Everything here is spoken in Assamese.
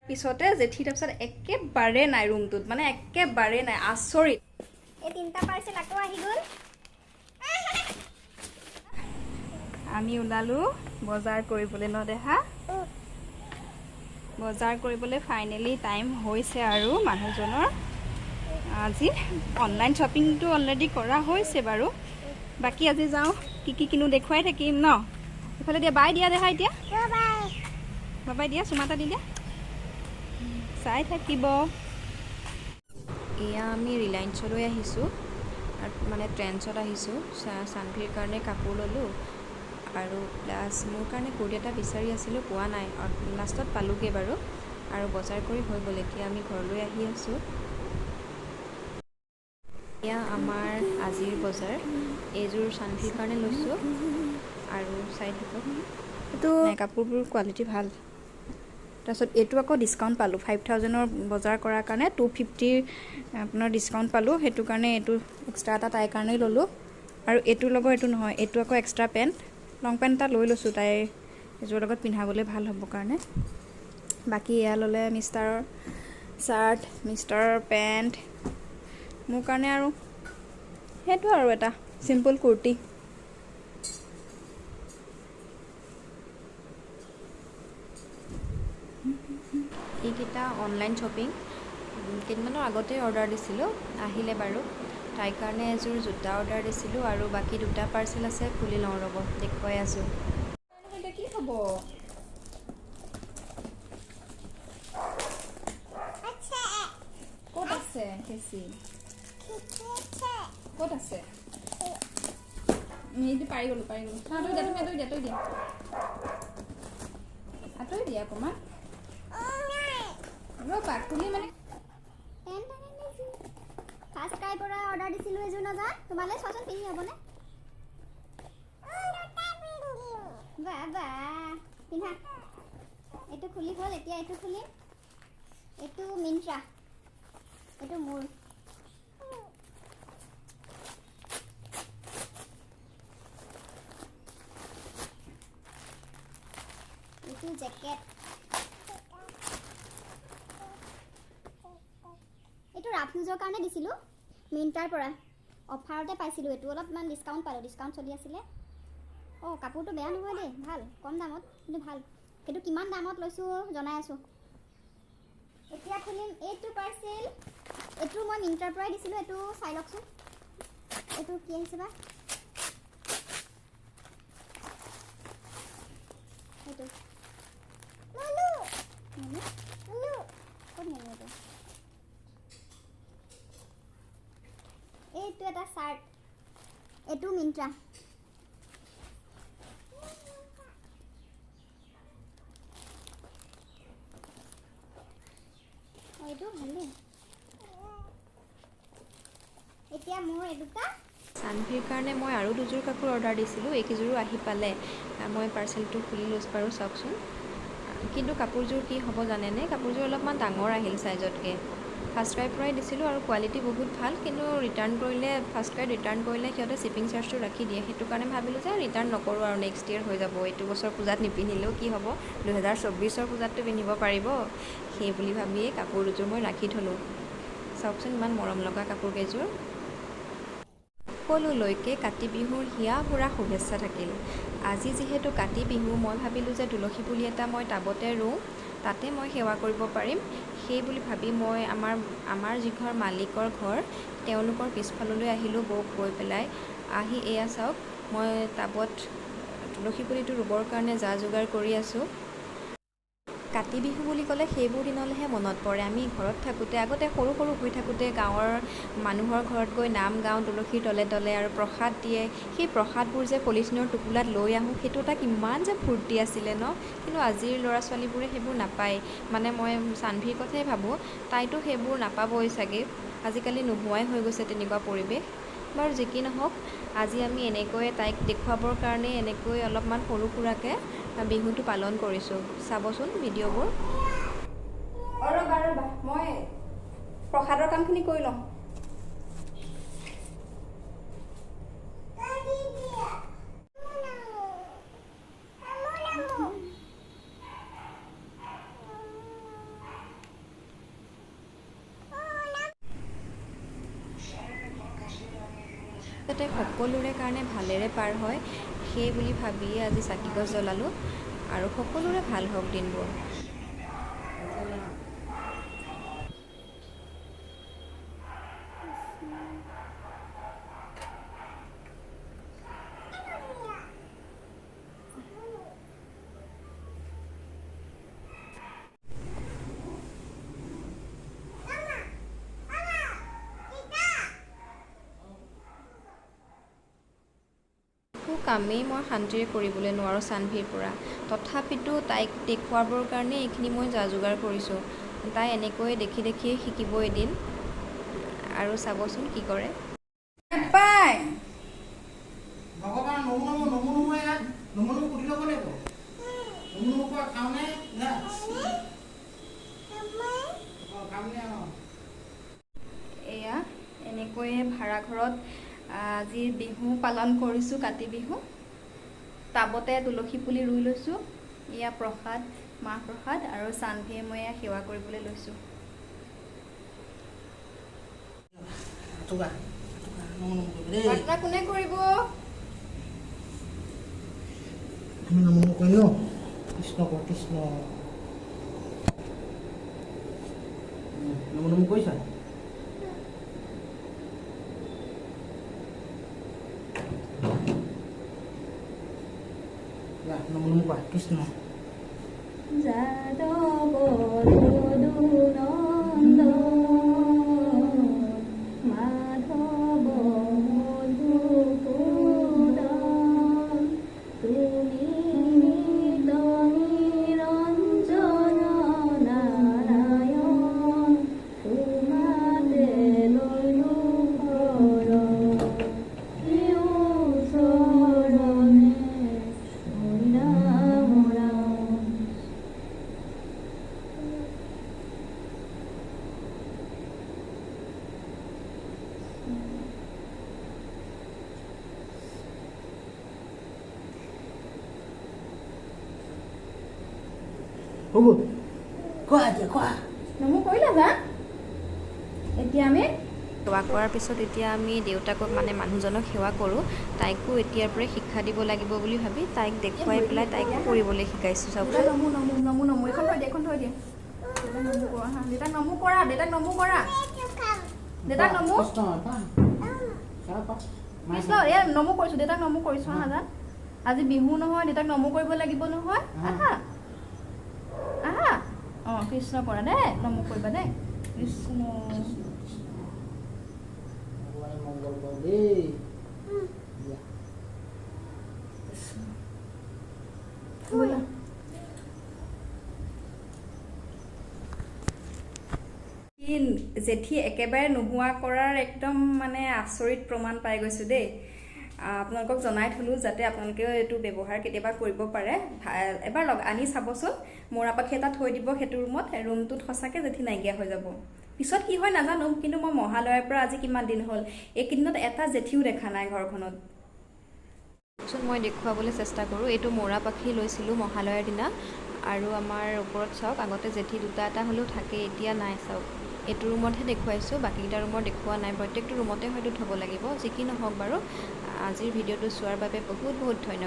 পিছতে জেঠি তাৰপিছত একেবাৰে নাই ৰুমটোত মানে একেবাৰে নাই আচৰিত এই তিনটা পাৰ্চেল আকৌ আহি গ'ল আমি ওলালো বজাৰ কৰিবলৈ ন দেহা বজাৰ কৰিবলৈ ফাইনেলি টাইম হৈছে আৰু মানুহজনৰ আজি অনলাইন শ্বপিংটো অলৰেডি কৰা হৈছে বাৰু বাকী আজি যাওঁ কি কিনো দেখুৱাই থাকিম ন এইফালে দিয়া বাই দিয়া দেখা এতিয়া বাবাই দিয়া চুমাটা দি দিয়া চাই থাকিব এয়া আমি ৰিলায়েন্সলৈ আহিছোঁ মানে ট্ৰেন্ডছত আহিছোঁ চানভিৰ কাৰণে কাপোৰ ল'লোঁ আৰু প্লাছ মোৰ কাৰণে কুৰ্তি এটা বিচাৰি আছিলোঁ পোৱা নাই লাষ্টত পালোঁগৈ বাৰু আৰু বজাৰ কৰি হৈ গ'ল এতিয়া আমি ঘৰলৈ আহি আছোঁ এয়া আমাৰ আজিৰ বজাৰ এইযোৰ চানভিৰ কাৰণে লৈছোঁ আৰু চাই থাকক এইটো কাপোৰবোৰ কোৱালিটি ভাল তাৰপিছত এইটো আকৌ ডিছকাউণ্ট পালোঁ 5000ৰ বজাৰ কৰাৰ কাৰণে 250 আপোনাৰ ডিছকাউণ্ট পালোঁ সেইটো কাৰণে এইটো এক্সট্ৰা এটা তাইৰ কাৰণেই ল'লোঁ আৰু এইটোৰ লগত এইটো নহয় এইটো আকৌ এক্সট্ৰা পেণ্ট লং পেণ্ট এটা লৈ লৈছোঁ তাইৰ এযোৰ লগত পিন্ধাবলৈ ভাল হ'ব কাৰণে বাকী এয়া ল'লে মিষ্টাৰৰ চাৰ্ট মিষ্টাৰৰ পেণ্ট মোৰ কাৰণে আৰু সেইটো আৰু এটা চিম্পল কুৰ্তি এইকেইটা অনলাইন শ্বপিং কেইদিনমানৰ আগতে অৰ্ডাৰ দিছিলোঁ আহিলে বাৰু তাইৰ কাৰণে এযোৰ জোতা অৰ্ডাৰ দিছিলোঁ আৰু বাকী দুটা পাৰ্চেল আছে খুলি লওঁ ৰ'ব দেখুৱাই আছোঁ এতিয়া কি হ'ব ক'ত আছে কেচি ক'ত আছে এইটো পাৰি গ'লোঁ তুমি দিয়া আঁতৰি দিয়া অকণমান ৰ'বা খুলি মানে ফাৰ্ষ্ট ক্ৰাইৰ পৰা অৰ্ডাৰ দিছিলোঁ এযোৰ নাযায় তোমালৈ চোৱাচোন পিন্ধি হ'বনে বা পিন্ধা এইটো খুলি গ'ল এতিয়া এইটো খুলিম এইটো মিন্ত্ৰা এইটো মোৰ এইটো জেকেট এইটো ৰাফ ইউজৰ কাৰণে দিছিলোঁ মিন্ত্ৰাৰ পৰা অফাৰতে পাইছিলোঁ এইটো অলপমান ডিছকাউণ্ট পালোঁ ডিছকাউণ্ট চলি আছিলে অঁ কাপোৰটো বেয়া নহয় দেই ভাল কম দামত কিন্তু ভাল সেইটো কিমান দামত লৈছোঁ জনাই আছোঁ এতিয়া খুলিম এইটো পাৰ্চেল এইটো মই মিন্ত্ৰাৰ পৰাই দিছিলোঁ এইটো চাই লওকচোন এইটো কি আহিছে বা এইটো এইটো এটা চাৰ্ট এইটো মিন্ত্ৰা এইটো ভালেই এতিয়া মোৰ এই দুটা চানভিৰ কাৰণে মই আৰু দুযোৰ কাপোৰ অৰ্ডাৰ দিছিলোঁ এইকেইযোৰো আহি পালে মই পাৰ্চেলটো খুলি লৈছোঁ বাৰু চাওকচোন কিন্তু কাপোৰযোৰ কি হ'ব জানেনে কাপোৰযোৰ অলপমান ডাঙৰ আহিল চাইজতকৈ ফাৰ্ষ্ট ক্ৰাইৰ পৰাই দিছিলোঁ আৰু কোৱালিটি বহুত ভাল কিন্তু ৰিটাৰ্ণ কৰিলে ফাৰ্ষ্ট ক্ৰাইত ৰিটাৰ্ণ কৰিলে সিহঁতে শ্বিপিং চাৰ্জটো ৰাখি দিয়ে সেইটো কাৰণে ভাবিলোঁ যে ৰিটাৰ্ণ নকৰোঁ আৰু নেক্সট ইয়েৰ হৈ যাব এইটো বছৰ পূজাত নিপিন্ধিলেও কি হ'ব 2024ৰ পূজাতটো পিন্ধিব পাৰিব সেই বুলি ভাবিয়েই কাপোৰ দুযোৰ মই ৰাখি থ'লোঁ চাওকচোন ইমান মৰম লগা কাপোৰকেইযোৰ সকলোলৈকে কাতি বিহুৰ হিয়া ভৰা শুভেচ্ছা থাকিল আজি যিহেতু কাতি বিহু মই ভাবিলোঁ যে তুলসী পুলি এটা মই টাবতে ৰুওঁ তাতে মই সেৱা কৰিব পাৰিম সেই বুলি ভাবি মই আমাৰ যিঘৰ মালিকৰ ঘৰ তেওঁলোকৰ পিছফাললৈ আহিলোঁ বৌক গৈ পেলাই আহি এয়া চাওক মই টাবত তুলসী পুলিটো ৰুবৰ কাৰণে যা যোগাৰ কৰি আছোঁ কাতি বিহু বুলি ক'লে সেইবোৰ দিনলৈহে মনত পৰে আমি ঘৰত থাকোঁতে আগতে সৰু হৈ থাকোঁতে গাঁৱৰ মানুহৰ ঘৰত গৈ নাম গাওঁ তুলসীৰ তলে তলে আৰু প্ৰসাদ দিয়ে সেই প্ৰসাদবোৰ যে পলিথিনৰ টোপোলাত লৈ আহোঁ সেইটো এটা কিমান যে ফূৰ্তি আছিলে ন কিন্তু আজিৰ ল'ৰা ছোৱালীবোৰে সেইবোৰ নাপায় মানে মই চানভিৰ কথাই ভাবোঁ তাইতো সেইবোৰ নাপাবই চাগে আজিকালি নোহোৱাই হৈ গৈছে তেনেকুৱা পৰিৱেশ বাৰু যি কি নহওক আজি আমি এনেকৈ তাইক দেখুৱাবৰ কাৰণে এনেকৈ অলপমান সৰু সুৰাকৈ বিহুটো পালন কৰিছোঁ চাবচোন ভিডিঅ'বোৰ ৰ'বা মই প্ৰসাদৰ কামখিনি কৰি লওঁ যাতে সকলোৰে কাৰণে ভালেৰে পাৰ হয় সেই বুলি ভাবিয়ে আজি চাকিগছ জ্বলালোঁ আৰু সকলোৰে ভাল হওক দিনবোৰ। একো কামেই মই শান্তিৰে কৰিবলৈ নোৱাৰোঁ চানভিৰ পৰা, তথাপিতো তাইক দেখুৱাবৰ কাৰণে এইখিনি মই যা যোগাৰ কৰিছোঁ। তাই এনেকৈ দেখি দেখিয়ে শিকিব এদিন, আৰু চাবচোন কি কৰে। পাই ভগৱান নমো নমো নমো নমো ইয়াত নমো নমো সুধি ল'ব লাগিব। নমো নমো কোৱা খাওঁনে না খামনে এয়া এনেকৈয়ে ভাড়াঘৰত আজি বিহু পালন কৰিছোঁ, কাতি বিহু। টাবতে তুলসী পুলি ৰুই লৈছোঁ। এয়া প্ৰসাদ, মাহ প্ৰসাদ, আৰু চানভিয়ে মই এয়া সেৱা কৰিবলৈ লৈছোঁ। নমো নমো কৰিব দেই। প্ৰাৰ্থনা কোনে কৰিব? আমি নমো নমো কৰিম ন। কৃষ্ণ কৰ কৃষ্ণ। নমো নমো কৰিছা? নমো নমো কোৱা কৃষ্ণ। হ'ব কোৱা এতিয়া কোৱা। নমো কৰিলা যা। এতিয়া আমি সেৱা কৰাৰ পিছত এতিয়া আমি দেউতাকক মানে মানুহজনক সেৱা কৰোঁ। তাইকো এতিয়াৰ পৰাই শিক্ষা দিব লাগিব বুলি ভাবি তাইক দেখুৱাই পেলাই তাইকো কৰিবলৈ শিকাইছোঁ। চাওকচোন। নমো নমো নমো নমো এখন থৈ দিয়া, এখন থৈ দিয়া। দেউতাক নমো কৰা হা, দেউতাক নমো কৰা, দেউতাক নমো কৰা, দেউতাক নমো। কৃষ্ণ পা কৃষ্ণ এ নমো কৰিছোঁ, দেউতাক নমো কৰিছোঁ হা। যা আজি বিহু নহয়, দেউতাক নমো কৰিব লাগিব নহয়। আহা আহা। অঁ কৃষ্ণ কৰা দেই, নমো কৰিবা দেই। কৃষ্ণ ভগৱানে মংগল কৰ দেই। ব'লা। জেঠী একেবাৰে নোহোৱা কৰাৰ একদম মানে আচৰিত প্ৰমাণ পাই গৈছোঁ দেই। আপোনালোকক জনাই থলোঁ যাতে আপোনালোকেও এইটো ব্যৱহাৰ কেতিয়াবা কৰিব পাৰে। এবাৰ আনি চাবচোন। মৰা পাখি এটা থৈ দিব সেইটো ৰুমটোত সঁচাকৈ জেঠী নাইকিয়া হৈ যাব। পিছত কি হয় নাজানো, কিন্তু মই মহালয়াৰ পৰা আজি কিমান দিন হ'ল, এইকেইদিনত এটা জেঠীও দেখা নাই ঘৰখনত। মই দেখুৱাবলৈ চেষ্টা কৰোঁ। এইটো মৰা পাখি লৈছিলোঁ মহালয়াৰ দিনা, আৰু আমাৰ ওপৰত চাওক আগতে জেঠী দুটা এটা হ'লেও থাকে, এতিয়া নাই। চাওক এইটো ৰুমতহে দেখুৱাইছোঁ, বাকীকেইটা ৰুমত দেখুওৱা নাই। প্ৰত্যেকটো ৰুমতে হয়তো থ'ব লাগিব। যি কি নহওক বাৰু, আজিৰ ভিডিঅ'টো চোৱাৰ বাবে বহুত বহুত ধন্যবাদ।